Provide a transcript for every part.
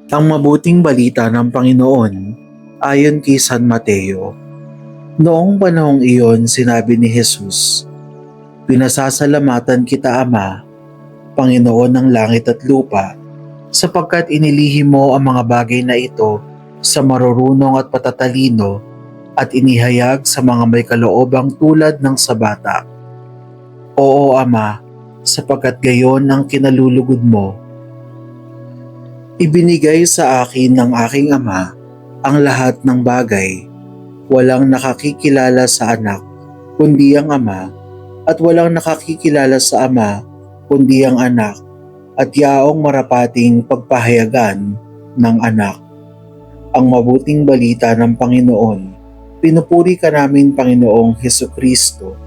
Ang mabuting balita ng Panginoon ayon kay San Mateo. Noong panahong iyon sinabi ni Jesus, "Pinasasalamatan kita Ama, Panginoon ng langit at lupa, sapagkat inilihim mo ang mga bagay na ito sa marurunong at patatalino at inihayag sa mga may kaloobang tulad ng sa bata. Oo Ama, sapagkat gayon ang kinalulugod mo. Ibinigay sa akin ng aking Ama ang lahat ng bagay. Walang nakakikilala sa anak, kundi ang Ama, at walang nakakikilala sa Ama, kundi ang anak, at yaong marapating pagpahayagan ng anak." Ang mabuting balita ng Panginoon. Pinupuri ka namin, Panginoong Hesukristo.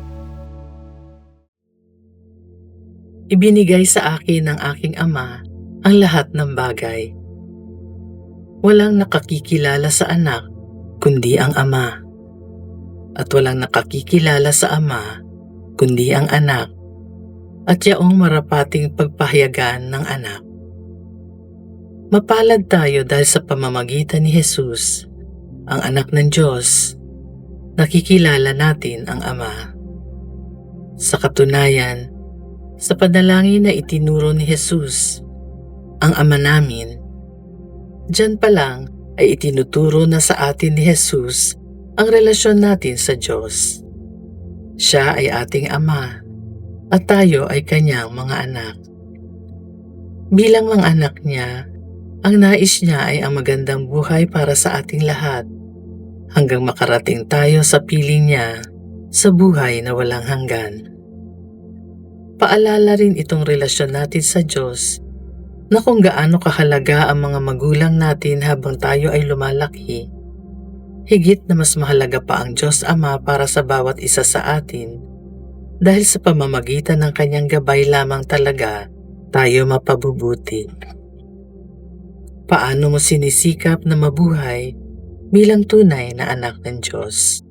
Ibinigay sa akin ng aking Ama ang lahat ng bagay. Walang nakakikilala sa anak, kundi ang Ama. At walang nakakikilala sa Ama, kundi ang anak, at yaong marapating pagpahayagan ng anak. Mapalad tayo dahil sa pamamagitan ni Jesus, ang anak ng Diyos, nakikilala natin ang Ama. Sa katunayan, sa panalangin na itinuro ni Jesus, ang Ama namin, diyan pa lang ay itinuturo na sa atin ni Jesus ang relasyon natin sa Diyos. Siya ay ating Ama at tayo ay kanyang mga anak. Bilang mga anak niya, ang nais niya ay ang magandang buhay para sa ating lahat hanggang makarating tayo sa piling niya sa buhay na walang hanggan. Paalala rin itong relasyon natin sa Diyos na kung gaano kahalaga ang mga magulang natin habang tayo ay lumalaki, higit na mas mahalaga pa ang Diyos Ama para sa bawat isa sa atin dahil sa pamamagitan ng kanyang gabay lamang talaga tayo mapabubuti. Paano mo sinisikap na mabuhay bilang tunay na anak ng Diyos?